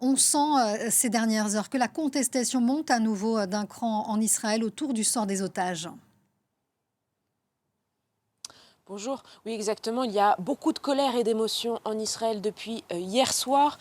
On sent ces dernières heures que la contestation monte à nouveau d'un cran en Israël autour du sort des otages. Bonjour, oui exactement, il y a beaucoup de colère et d'émotion en Israël depuis hier soir.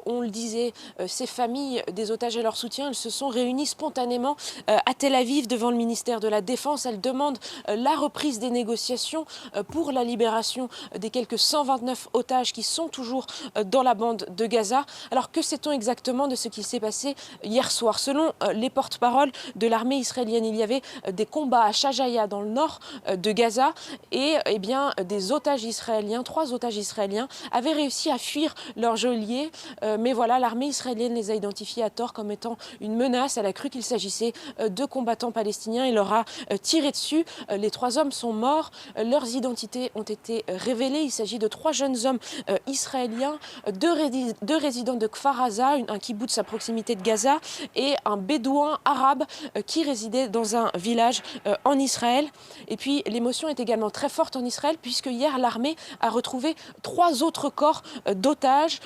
On le disait, ces familles des otages et leur soutien, elles se sont réunies spontanément à Tel Aviv devant le ministère de la Défense. Elles demandent la reprise des négociations pour la libération des quelques 129 otages qui sont toujours dans la bande de Gaza. Alors que sait-on exactement de ce qui s'est passé hier soir? Selon les porte-paroles de l'armée israélienne, il y avait des combats à Shajaya dans le nord de Gaza et eh bien, des otages israéliens, 3 otages israéliens, avaient réussi à fuir leur geôlier. Mais voilà, l'armée israélienne les a identifiés à tort comme étant une menace. Elle a cru qu'il s'agissait de combattants palestiniens et leur a tiré dessus. Les 3 hommes sont morts. Leurs identités ont été révélées. Il s'agit de 3 jeunes hommes israéliens, 2 résidents de Kfar Aza, un kibboutz à proximité de Gaza, et un bédouin arabe qui résidait dans un village en Israël. Et puis l'émotion est également très forte en Israël puisque hier l'armée a retrouvé 3 autres corps d'otages.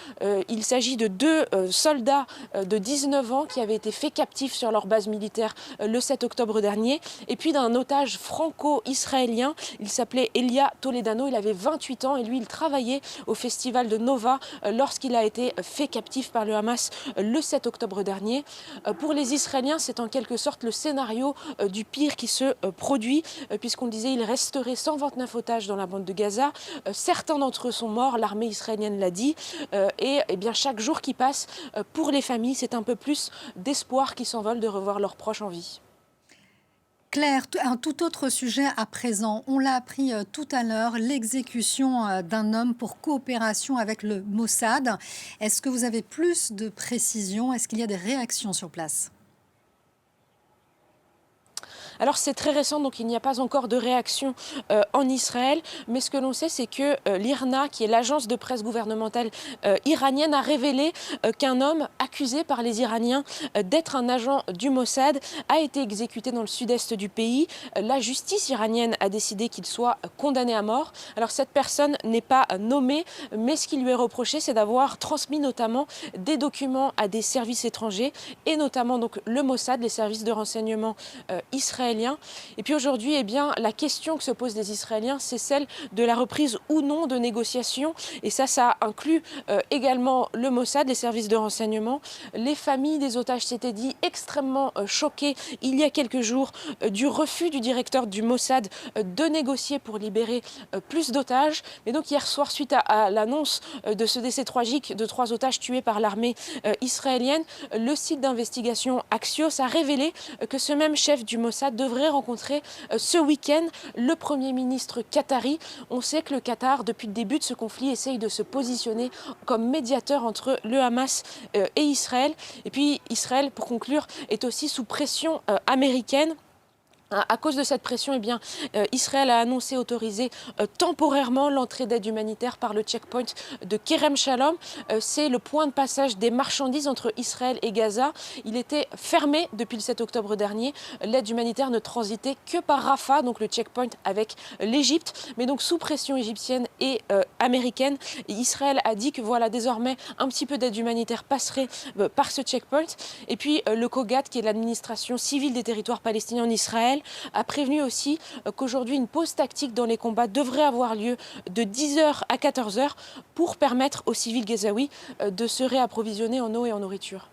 Il s'agit de 2 soldats de 19 ans qui avaient été faits captifs sur leur base militaire le 7 octobre dernier et puis d'un otage franco-israélien. Il s'appelait Elia Toledano, il avait 28 ans et lui il travaillait au festival de Nova lorsqu'il a été fait captif par le Hamas le 7 octobre dernier. Pour les Israéliens, c'est en quelque sorte le scénario du pire qui se produit puisqu'on disait il resterait 129 otages dans la bande de Gaza. Certains d'entre eux sont morts, l'armée israélienne l'a dit. Et bien, chaque jour qui passe, pour les familles, c'est un peu plus d'espoir qui s'envole de revoir leurs proches en vie. Claire, un tout autre sujet à présent. On l'a appris tout à l'heure, l'exécution d'un homme pour coopération avec le Mossad. Est-ce que vous avez plus de précisions? Est-ce qu'il y a des réactions sur place? Alors c'est très récent, donc il n'y a pas encore de réaction en Israël, mais ce que l'on sait, c'est que l'IRNA, qui est l'agence de presse gouvernementale iranienne, a révélé qu'un homme accusé par les Iraniens d'être un agent du Mossad a été exécuté dans le sud-est du pays. La justice iranienne a décidé qu'il soit condamné à mort. Alors cette personne n'est pas nommée, mais ce qui lui est reproché, c'est d'avoir transmis notamment des documents à des services étrangers, et notamment donc le Mossad, les services de renseignement israéliens. Et puis aujourd'hui, eh bien, la question que se posent les Israéliens, c'est celle de la reprise ou non de négociations. Et ça inclut également le Mossad, les services de renseignement. Les familles des otages s'étaient dit extrêmement choquées il y a quelques jours du refus du directeur du Mossad de négocier pour libérer plus d'otages. Mais donc hier soir, suite à l'annonce de ce décès tragique de 3 otages tués par l'armée israélienne, le site d'investigation Axios a révélé que ce même chef du Mossad devrait rencontrer ce week-end le Premier ministre qatari. On sait que le Qatar, depuis le début de ce conflit, essaye de se positionner comme médiateur entre le Hamas et Israël. Et puis Israël, pour conclure, est aussi sous pression américaine. À cause de cette pression, eh bien, Israël a annoncé autoriser temporairement l'entrée d'aide humanitaire par le checkpoint de Kerem Shalom. C'est le point de passage des marchandises entre Israël et Gaza. Il était fermé depuis le 7 octobre dernier. L'aide humanitaire ne transitait que par Rafah, donc le checkpoint avec l'Égypte. Mais donc sous pression égyptienne et américaine, Israël a dit que voilà, désormais, un petit peu d'aide humanitaire passerait par ce checkpoint. Et puis le COGAT, qui est l'administration civile des territoires palestiniens en Israël, a prévenu aussi qu'aujourd'hui une pause tactique dans les combats devrait avoir lieu de 10 h à 14 h pour permettre aux civils gazaouis de se réapprovisionner en eau et en nourriture.